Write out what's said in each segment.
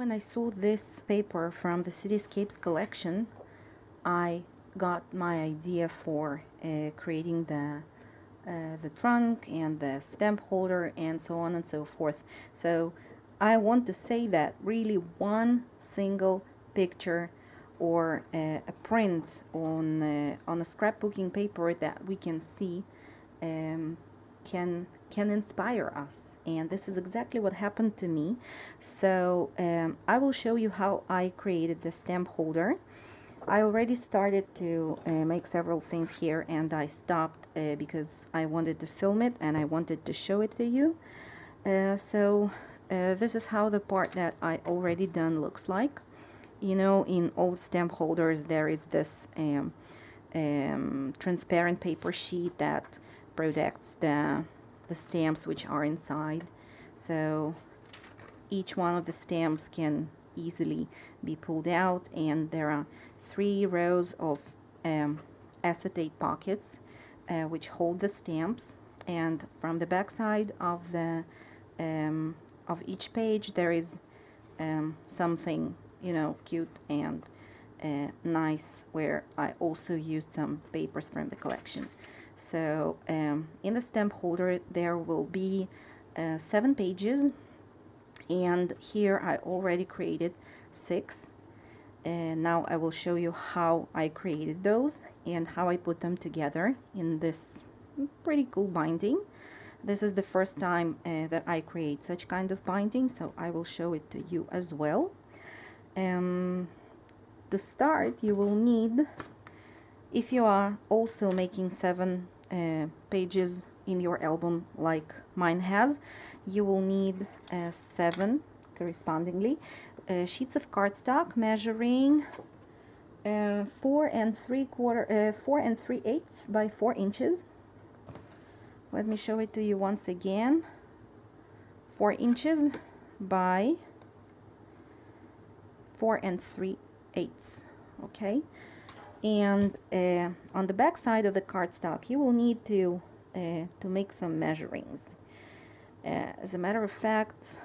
when I saw this paper from the Cityscapes collection, I got my idea for creating the trunk and the stamp holder and so on and so forth. So I want to say that really one single picture or a print on a scrapbooking paper that we can see can inspire us, and this is exactly what happened to me. So I will show you how I created the stamp holder. I already started to make several things here, and I stopped because I wanted to film it and I wanted to show it to you. So this is how the part that I already done looks like. You know, in old stamp holders there is this transparent paper sheet that protects the stamps which are inside. So each one of the stamps can easily be pulled out, and there are 3 rows of acetate pockets which hold the stamps. And from the back side of the of each page there is something, you know, cute and nice, where I also used some papers from the collection. So in the stamp holder there will be 7 pages, and here I already created 6, and now I will show you how I created those and how I put them together in this pretty cool binding. This is the first time that I create such kind of binding, so I will show it to you as well. To start, you will need, if you are also making 7 pages in your album like mine has, you will need 7 correspondingly sheets of cardstock measuring 4 3/8 by 4 inches. Let me show it to you once again. 4 inches by 4 3/8. Okay, and on the back side of the cardstock you will need to make some measurings. As a matter of fact,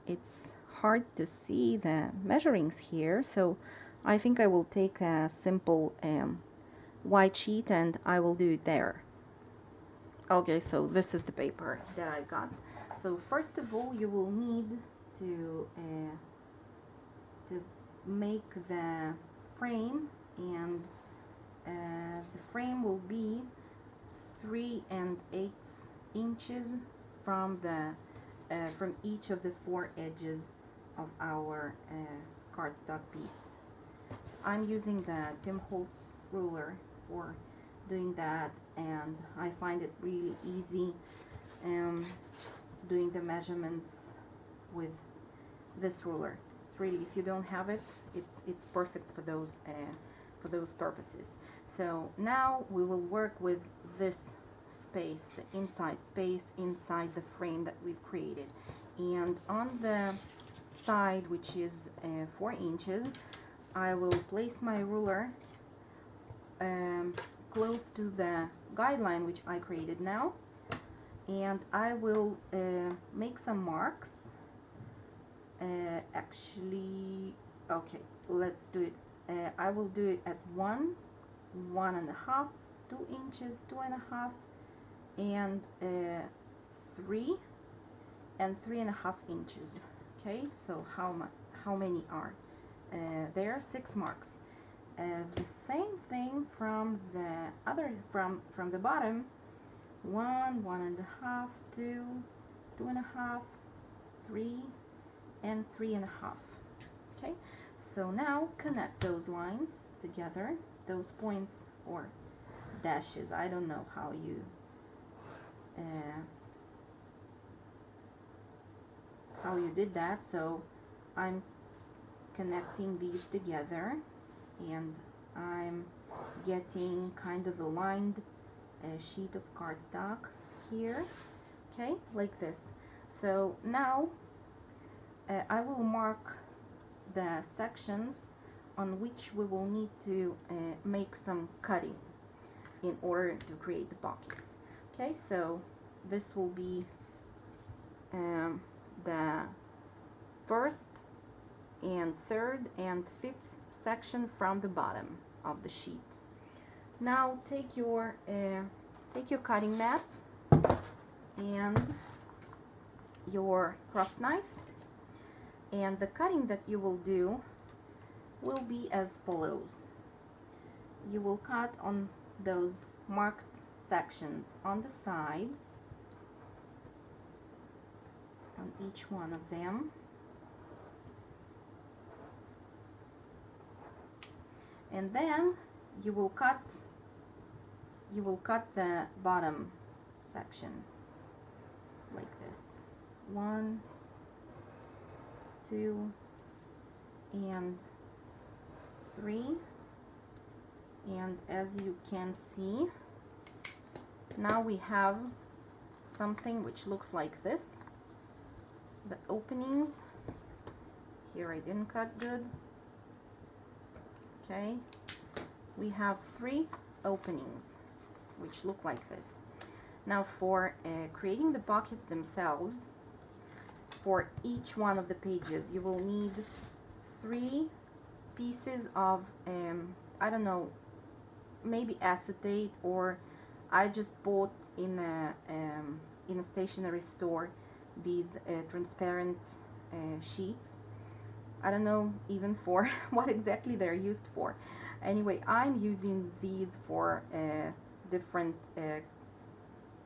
it's hard to see the measurings here, so I think I will take a simple white sheet and I will do it there. Okay, so this is the paper that I got. So first of all, you will need to make the frame, and the frame will be 3 1/8 inches from the from each of the 4 edges of our cardstock piece. I'm using the Tim Holtz ruler for doing that, and I find it really easy doing the measurements with this ruler. It's really, if you don't have it, it's perfect for those purposes. So now we will work with this space, the inside space inside the frame that we've created. And on the side, which is 4 inches, I will place my ruler close to the guideline which I created now, and I will make some marks. Actually, okay, let's do it. I will do it at 1, 1.5, 2 inches, 2.5, and 3 and 3.5 inches. Okay, so how many are there? 6 marks. The same thing from the other, from the bottom. 1, 1.5, 2, 2.5, 3, and 3.5. Okay, so now connect those lines together, those points or dashes. I don't know how you did that. So I'm connecting these together, and I'm getting kind of a lined sheet of cardstock here, okay, like this. So now I will mark the sections on which we will need to make some cutting in order to create the pockets. Okay, so this will be the first and third and fifth section from the bottom of the sheet. Now take your cutting mat and your craft knife, and the cutting that you will do will be as follows. You will cut on those marked sections on the side, on each one of them, and then you will cut the bottom section like this. 1, 2, and 3. And as you can see, now we have something which looks like this. The openings here, I didn't cut good. Okay, we have 3 openings which look like this. Now for creating the pockets themselves, for each one of the pages you will need 3 pieces of I don't know, maybe acetate, or I just bought in a stationery store these transparent sheets. I don't know even for what exactly they're used for. Anyway, I'm using these for different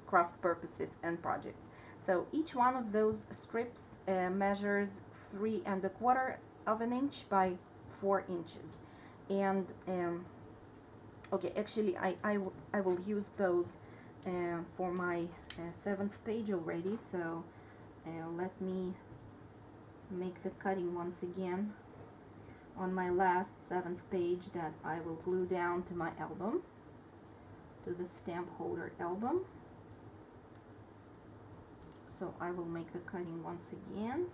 craft purposes and projects. So each one of those strips measures 3¼ of an inch by 4 inches. And okay, actually I will use those for my 7th page already, so let me make the cutting once again on my last 7th page that I will glue down to my album, to the stamp holder album. So I will make the cutting once again.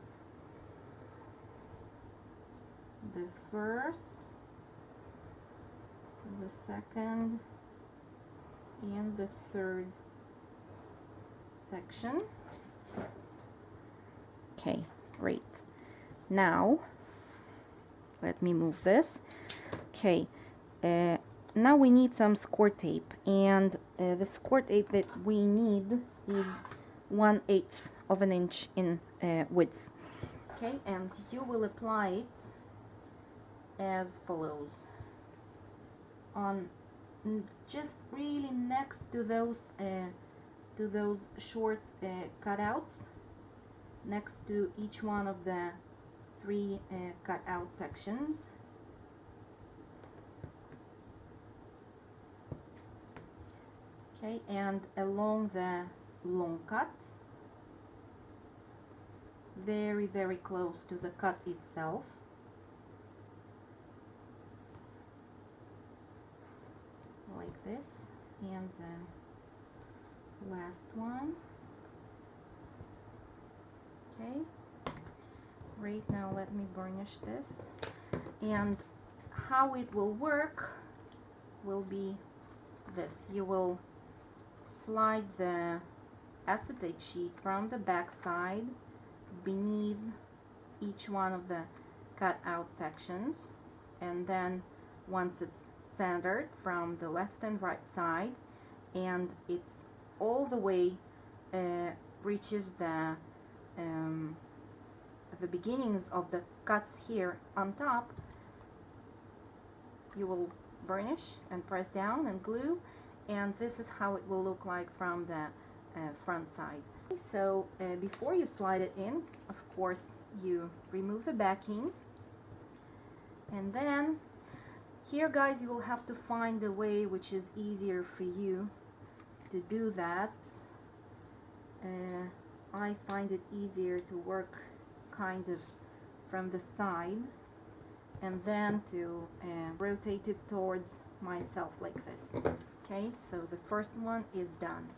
The first, the second, and the third section. Okay, great. Now let me move this. Okay, now we need some score tape, and the score tape that we need is 1/8 of an inch in width. Okay, and you will apply it as follows. On just really next to those short cutouts, next to each one of the 3 cutout sections. Okay, and along the long cut, very, very close to the cut itself. Like this, and the last one. Okay, great. Now let me burnish this, and how it will work will be this. You will slide the acetate sheet from the back side beneath each one of the cut out sections, and then once it's centered from the left and right side, and it's all the way reaches the beginnings of the cuts here on top, you will burnish and press down and glue, and this is how it will look like from the front side. So before you slide it in, of course, you remove the backing, and then here, guys, you will have to find a way which is easier for you to do that. I find it easier to work kind of from the side and then to rotate it towards myself like this. Okay, so the first one is done.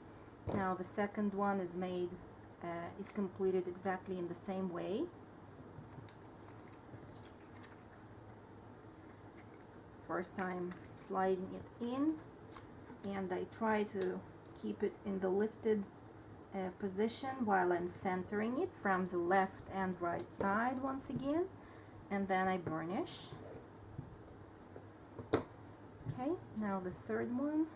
Now the second one is made, is completed exactly in the same way. First I'm sliding it in, and I try to keep it in the lifted position while I'm centering it from the left and right side once again, and then I burnish. Okay, now the third one.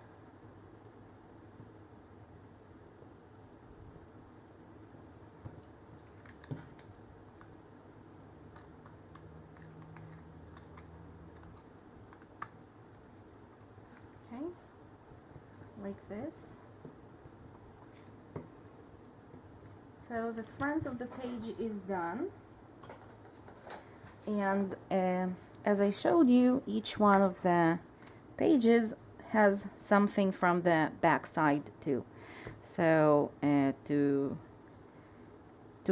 Okay, like this. So the front of the page is done, and as I showed you, each one of the pages has something from the back side too. So to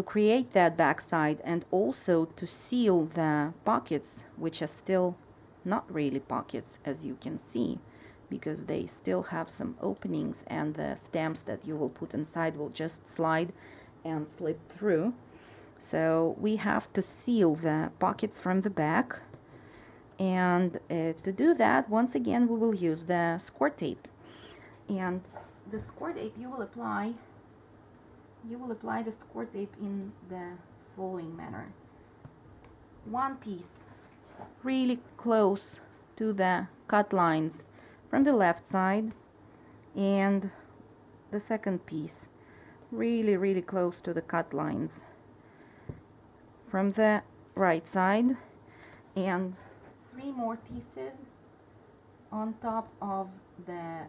create that back side and also to seal the pockets, which are still not really pockets, as you can see, because they still have some openings, and the stamps that you will put inside will just slide and slip through. So we have to seal the pockets from the back, and to do that, once again, we will use the score tape. And the score tape you will apply the score tape in the following manner. One piece really close to the cut lines from the left side, and the second piece really close to the cut lines from the right side, and 3 more pieces on top of the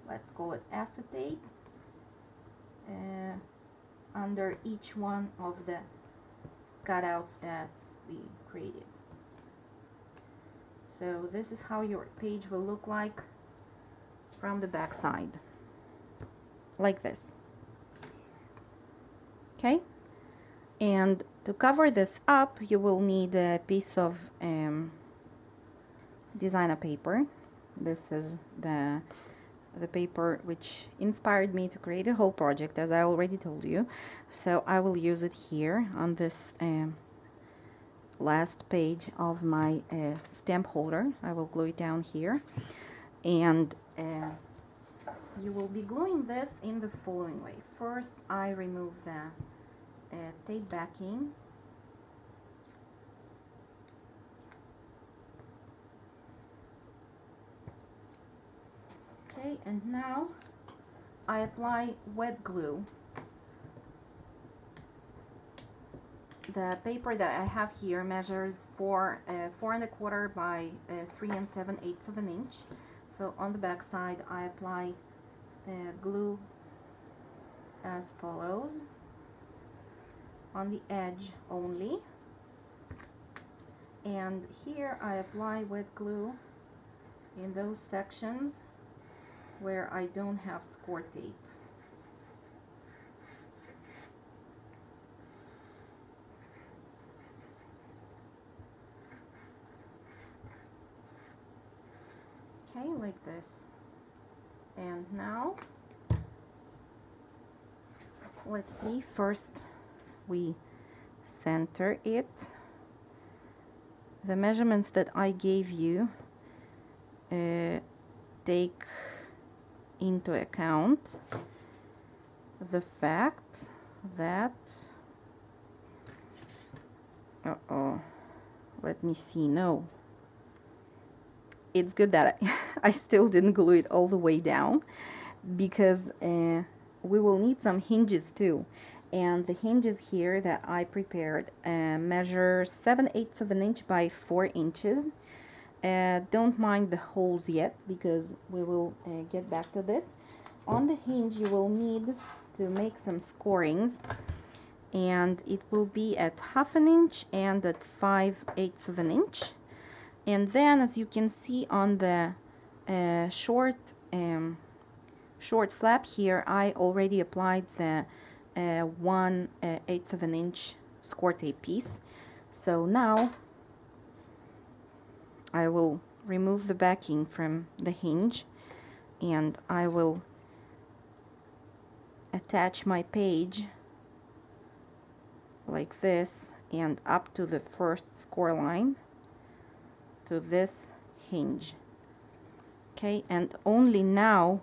let's call it acetate, under each one of the cutouts that we created. So this is how your page will look like from the back side, like this. Okay, and to cover this up, you will need a piece of designer paper. This is the paper which inspired me to create the whole project, as I already told you. So I will use it here on this last page of my stamp holder. I will glue it down here, and you will be gluing this in the following way. First, I remove the tape backing. Okay, and now I apply wet glue. The paper that I have here measures 4 4¼ by 3 7/8 of an inch. So on the back side, I apply glue as follows, on the edge only, and here I apply wet glue in those sections where I don't have score tape. Okay, like this. And now let's see, first we center it. The measurements that I gave you take into account the fact that let me see, no, it's good that I still didn't glue it all the way down, because we will need some hinges too, and the hinges here that I prepared measure 7/8 of an inch by 4 inches. Don't mind the holes yet, because we will get back to this. On the hinge you will need to make some scorings, and it will be at 1/2 inch and at 5/8 of an inch. And then, as you can see on the short flap here, I already applied the 1/8 of an inch score tape piece. So now I will remove the backing from the hinge, and I will attach my page like this and up to the first score line to this hinge. Okay, and only now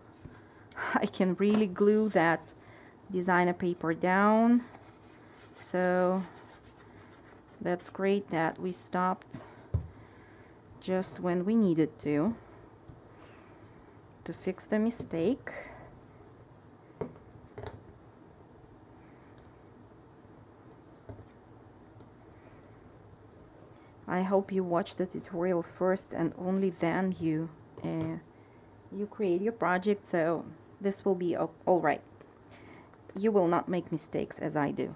I can really glue that designer paper down. So That's great that we stopped just when we needed to fix the mistake. I hope you watch the tutorial first and only then you create your project, so this will be all right. You will not make mistakes as I do.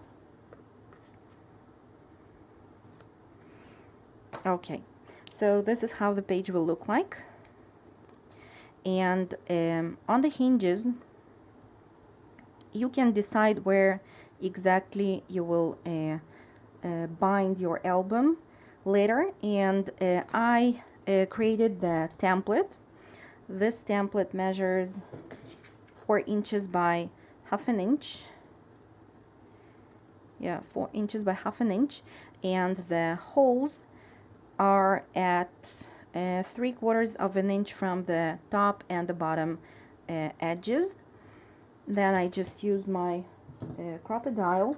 Okay, so this is how the page will look like. And on the hinges, you can decide where exactly you will bind your album later. And I created the template. This template measures 4 inches by half an inch. Yeah, 4 inches by half an inch. And the holes are at 3/4 of an inch from the top and the bottom edges. Then I just used my crocodile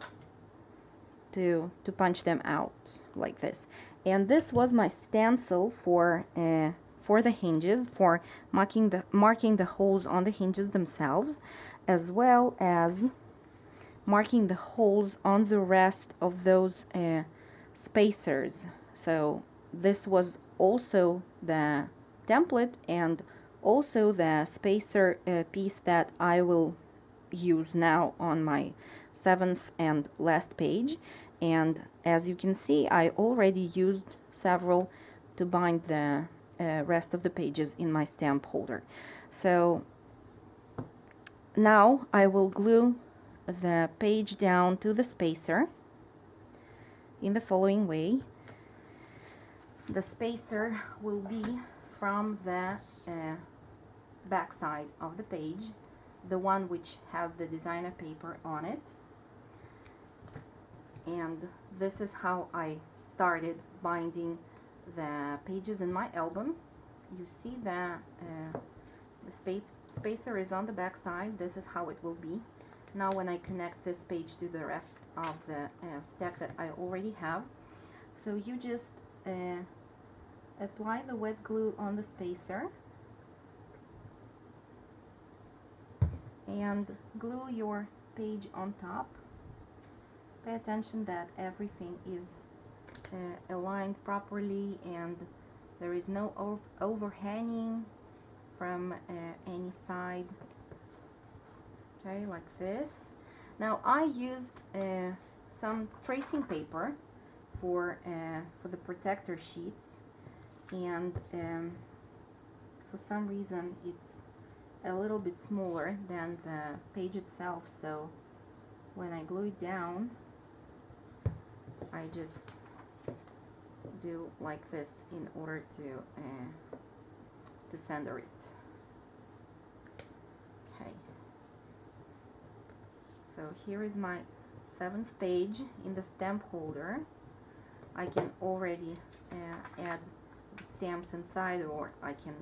to punch them out like this. And this was my stencil for the hinges, for marking the holes on the hinges themselves, as well as marking the holes on the rest of those spacers. So this was also the template and also the spacer piece that I will use now on my 7th and last page. And as you can see, I already used several to bind the rest of the pages in my stamp holder. So now I will glue the page down to the spacer in the following way. The spacer will be from the back side of the page, the one which has the designer paper on it. And this is how I started binding the pages in my album. You see the spacer is on the back side. This is how it will be. Now when I connect this page to the rest of the stack that I already have, so you just apply the wet glue on the spacer and glue your page on top. Pay attention that everything is aligned properly and there is no overhanging from any side. Okay, like this. Now I used some tracing paper for the protector sheets, and for some reason it's a little bit smaller than the page itself, so when I glue it down I just do like this in order to center it. Okay, so here is my 7th page in the stamp holder. I can already add the stamps inside, or I can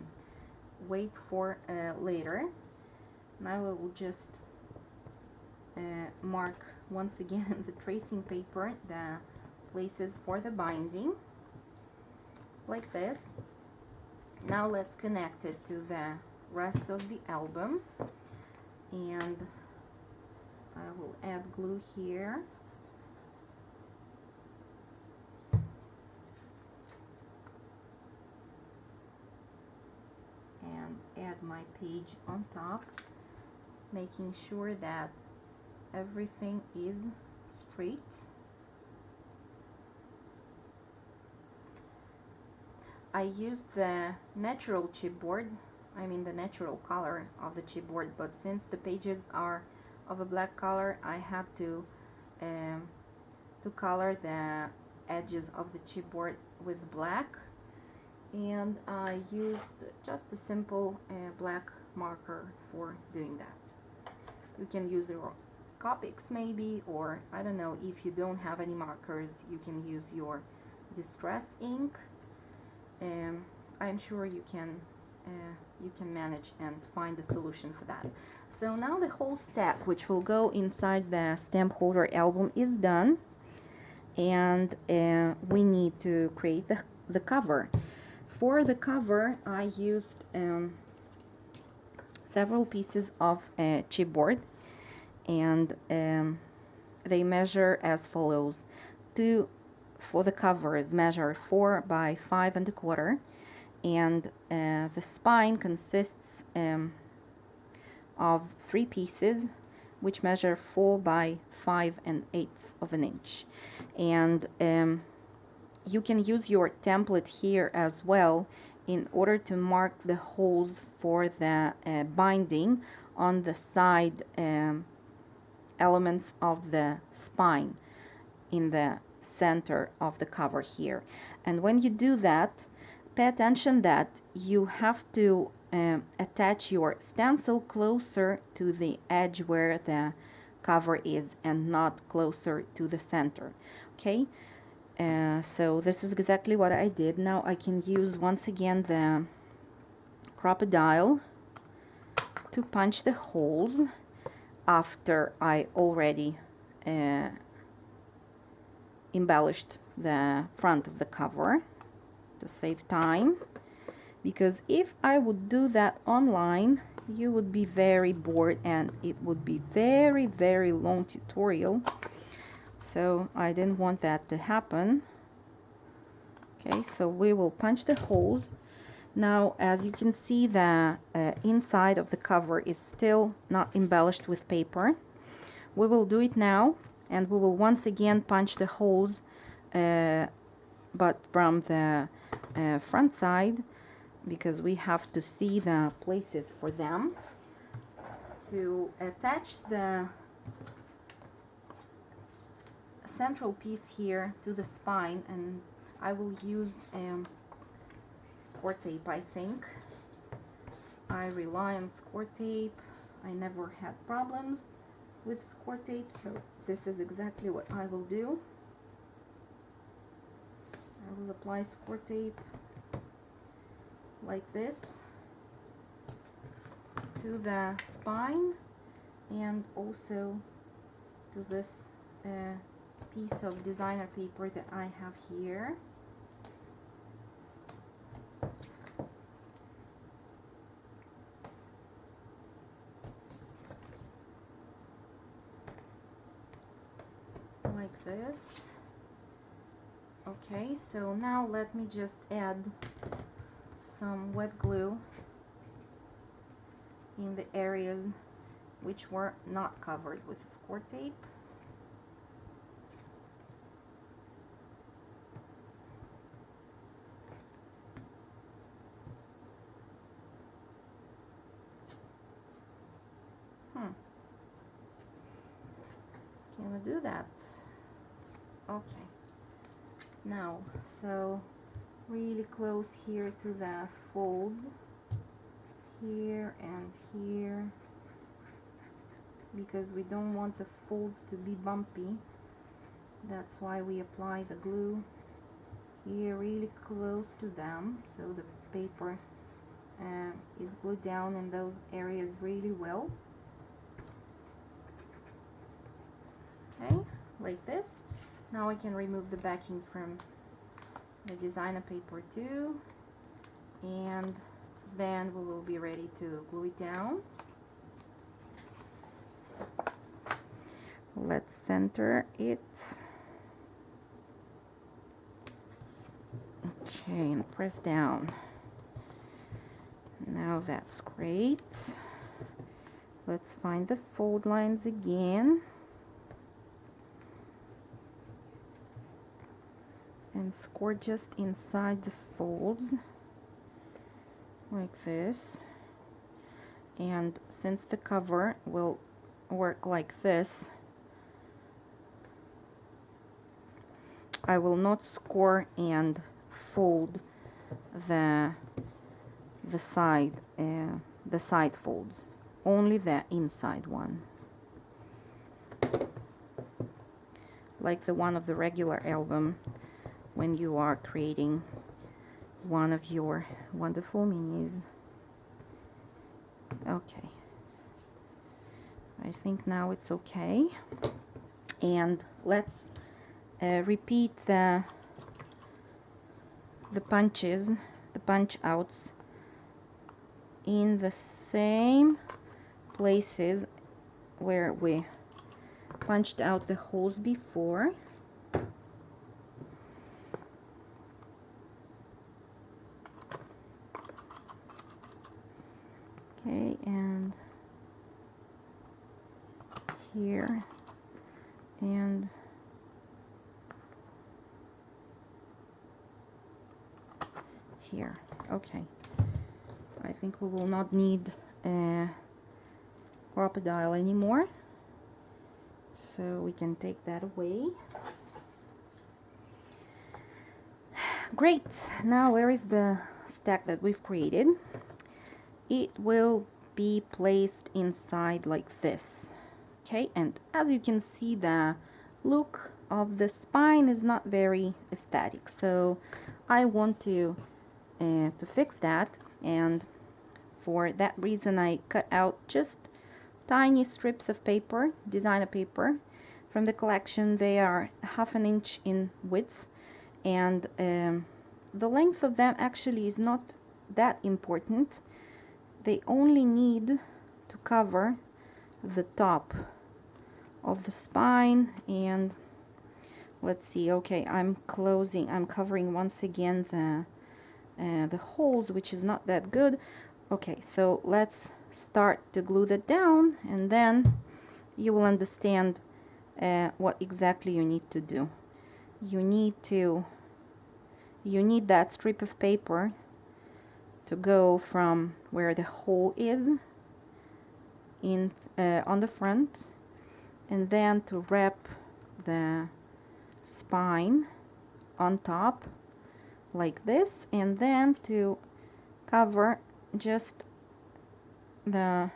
wait for later. Now I will just mark once again the tracing paper the places for the binding like this. Now let's connect it to the rest of the album, and I will add glue here. And add my page on top, making sure that everything is straight. I used the natural chipboard, I mean the natural color of the chipboard, but since the pages are of a black color, I had to color the edges of the chipboard with black, and I used just a simple black marker for doing that. You can use your Copics maybe, or I don't know, if you don't have any markers you can use your distress ink. I'm sure you can manage and find a solution for that. So now the whole stack which will go inside the stamp holder album is done, and we need to create the cover. For the cover, I used several pieces of chipboard, and they measure as follows. For the covers, measure 4 by 5 1/4, and the spine consists of 3 pieces which measure 4 by 5 1/8 of an inch. And you can use your template here as well in order to mark the holes for the binding on the side elements of the spine in the center of the cover here. And when you do that, pay attention that you have to attach your stencil closer to the edge where the cover is and not closer to the center. Okay, so this is exactly what I did. Now I can use once again the crocodile to punch the holes after I already embellished the front of the cover to save time, because if I would do that online, you would be very bored and it would be very long tutorial, so I didn't want that to happen. Okay, so we will punch the holes. Now, as you can see, the inside of the cover is still not embellished with paper. We will do it now, and we will once again punch the holes, but from the front side, because we have to see the places for them. To attach the central piece here to the spine, and I will use score tape. I think I rely on score tape. I never had problems with score tape, so this is exactly what I will do. I will apply score tape like this to the spine and also to this piece of designer paper that I have here. Like this. Okay, so now let me just add some wet glue in the areas which were not covered with score tape. Can we do that? Okay. Now, so really close here to the folds, here and here, because we don't want the folds to be bumpy. That's why we apply the glue here really close to them, so the paper is glued down in those areas really well. Okay, like this. Now I can remove the backing from the designer paper too, and then we will be ready to glue it down. Let's center it. Okay, and press down. Now that's great. Let's find the fold lines again. And score just inside the folds like this. And since the cover will work like this, I will not score and fold the side folds, only the inside one, like the one of the regular album when you are creating one of your wonderful minis. Okay, I think now it's okay, and let's repeat the punches, the punch outs in the same places where we punched out the holes before. Okay, and here and here. Okay, I think we will not need a crocodile anymore, so we can take that away. Great. Now where is the stack that we've created? It will be placed inside like this. Okay, and as you can see, the look of the spine is not very aesthetic, so I want to fix that, and for that reason I cut out just tiny strips of paper, designer paper from the collection. They are 1/2 inch in width, and the length of them actually is not that important. They only need to cover the top of the spine. And let's see, okay, I'm covering once again the holes, which is not that good. Okay, so let's start to glue that down, and then you will understand what exactly you need to do. You need that strip of paper to go from where the hole is in on the front, and then to wrap the spine on top like this, and then to cover just the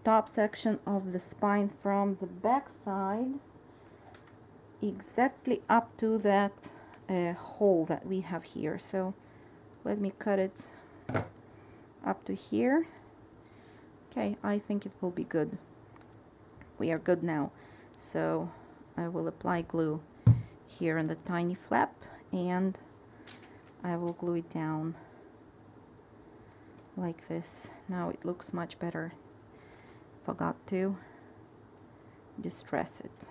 top section of the spine from the back side exactly up to that hole that we have here. So let me cut it up to here. Okay, I think it will be good. We are good now. So I will apply glue here on the tiny flap, and I will glue it down like this. Now it looks much better. Forgot to distress it.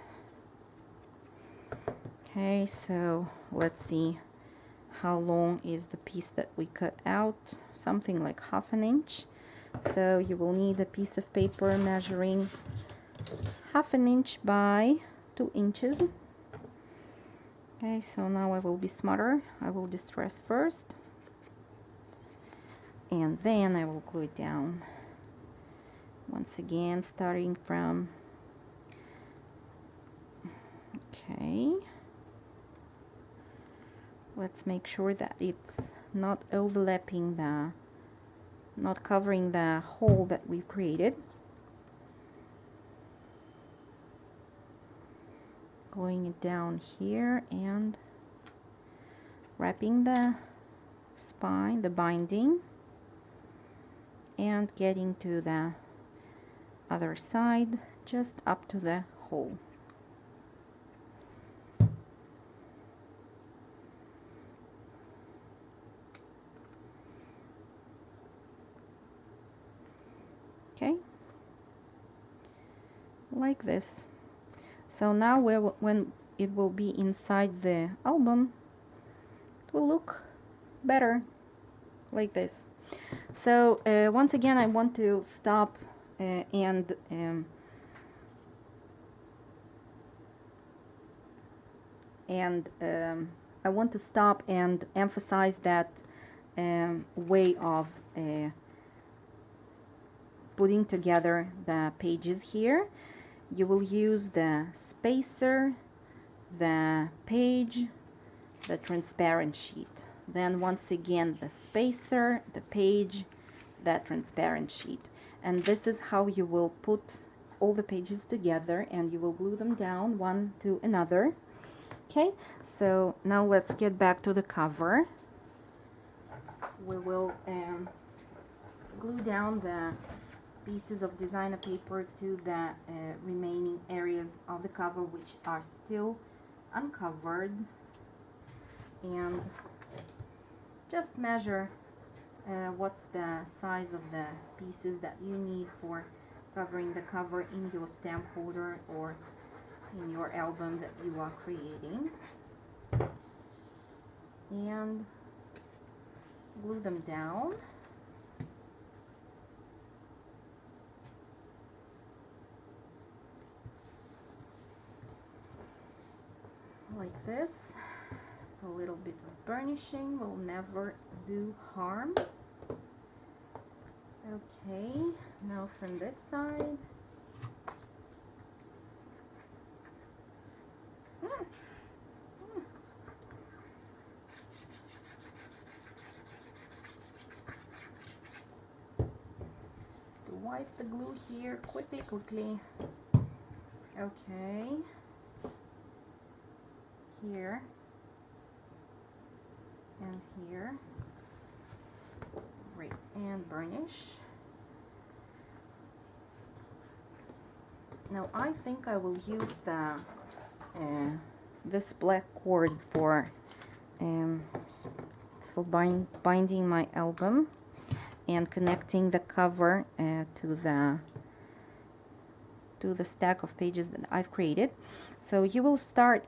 Okay, so let's see how long is the piece that we cut out. Something like 1/2 inch. So you will need a piece of paper measuring 1/2 inch by 2 inches. Okay, so now I will be smarter. I will distress first, and then I will glue it down. Once again, starting from, okay, let's make sure that it's not overlapping not covering the hole that we've created. Gluing it down here and wrapping the spine, the binding, and getting to the other side just up to the hole. Okay, like this. So now when it will be inside the album, it will look better like this. So once again, I want to stop and I want to stop and emphasize that way of putting together the pages here. You will use the spacer, the page, the transparent sheet. Then once again the spacer, the page, the transparent sheet. And this is how you will put all the pages together, and you will glue them down one to another. Okay, so now let's get back to the cover. We will glue down the pieces of designer paper to the remaining areas of the cover which are still uncovered, and just measure what's the size of the pieces that you need for covering the cover in your stamp holder or in your album that you are creating, and glue them down. Like this. A little bit of burnishing will never do harm. Okay, now from this side. To wipe the glue here quickly. Okay. Here and here. Great, and burnish. Now I think I will use the this black cord for binding my album and connecting the cover to the stack of pages that I've created. So you will start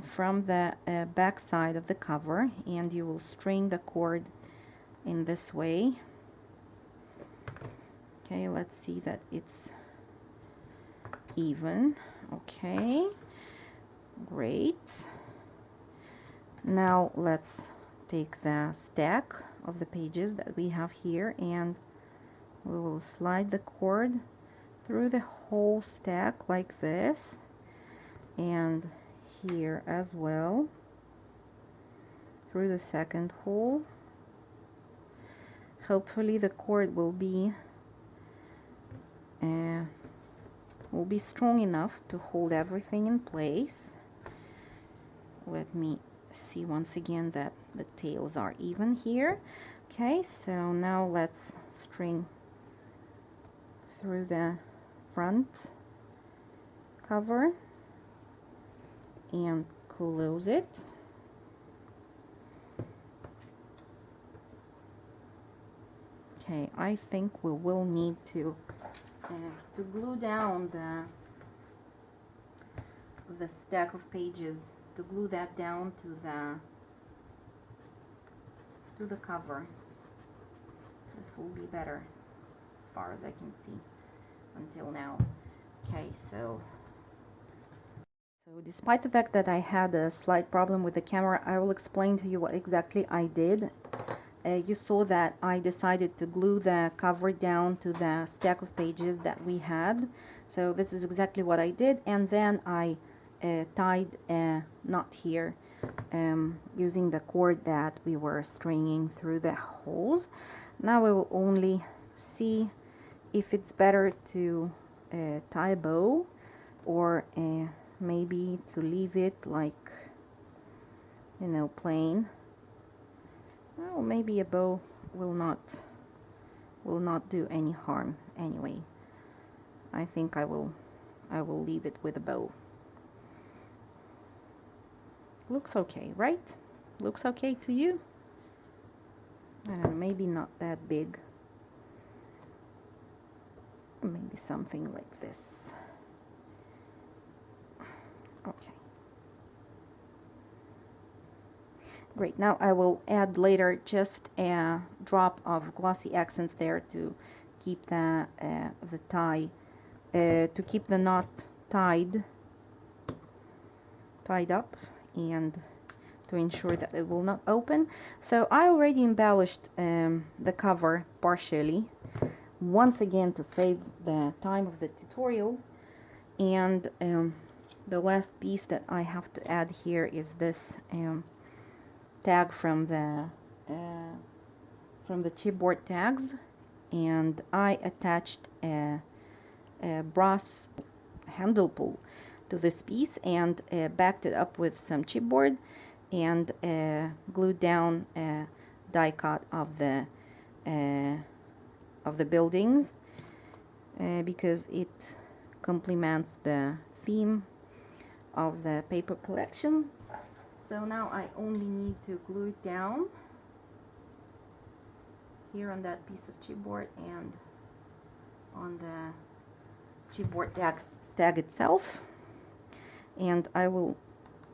from the back side of the cover and you will string the cord in this way. Okay, let's see that it's even. Okay, great. Now let's take the stack of the pages that we have here and we will slide the cord through the whole stack like this, and here as well through the second hole. Hopefully the cord will be strong enough to hold everything in place. Let me see once again that the tails are even here. Okay, so now let's string through the front cover and close it. Okay, I think we will need to glue down the stack of pages, to glue that down to the cover. This will be better as far as I can see until now. Okay, so despite the fact that I had a slight problem with the camera, I will explain to you what exactly I did. You saw that I decided to glue the cover down to the stack of pages that we had. So this is exactly what I did, and then I tied a knot here using the cord that we were stringing through the holes. Now we will only see if it's better to tie a bow or maybe to leave it like, you know, plain. Well, maybe a bow will not do any harm anyway. I think I will leave it with a bow. Looks okay, right? Looks okay to you? I don't know, maybe not that big. Maybe something like this. Okay. Great, now I will add later just a drop of glossy accents there to keep the keep the knot tied up and to ensure that it will not open. So I already embellished the cover partially, once again to save the time of the tutorial, and the last piece that I have to add here is this tag from the chipboard tags, and I attached a brass handle pull to this piece and backed it up with some chipboard and glued down a die cut of the buildings because it complements the theme of the paper collection. So now I only need to glue it down here on that piece of chipboard and on the chipboard tag itself, and I will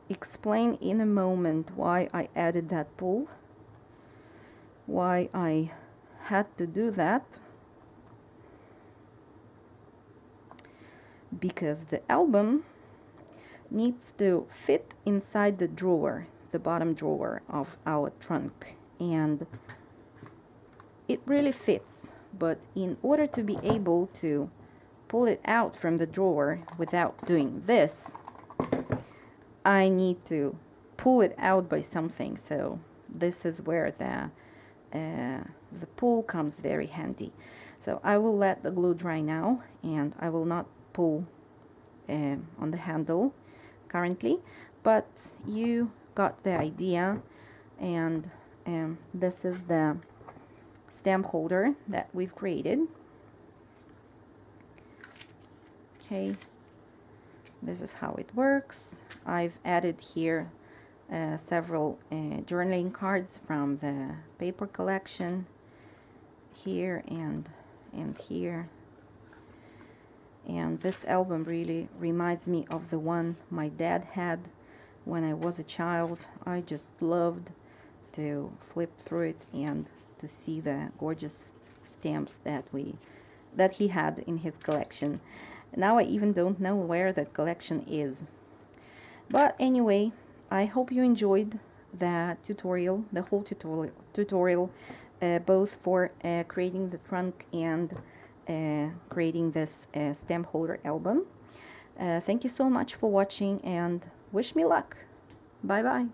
explain in a moment why I added that pull, why I had to do that, because the album needs to fit inside the drawer, the bottom drawer of our trunk, and it really fits. But in order to be able to pull it out from the drawer without doing this, I need to pull it out by something. So this is where the pull comes very handy. So I will let the glue dry now, and I will not pull on the handle currently, but you got the idea. And this is the stamp holder that we've created. Okay, this is how it works. I've added here several journaling cards from the paper collection, here and here. And this album really reminds me of the one my dad had when I was a child. I just loved to flip through it and to see the gorgeous stamps that he had in his collection. Now I even don't know where the collection is. But anyway, I hope you enjoyed the tutorial, the whole tutorial, both for creating the trunk and creating this stamp holder album. Thank you so much for watching, and wish me luck. Bye bye.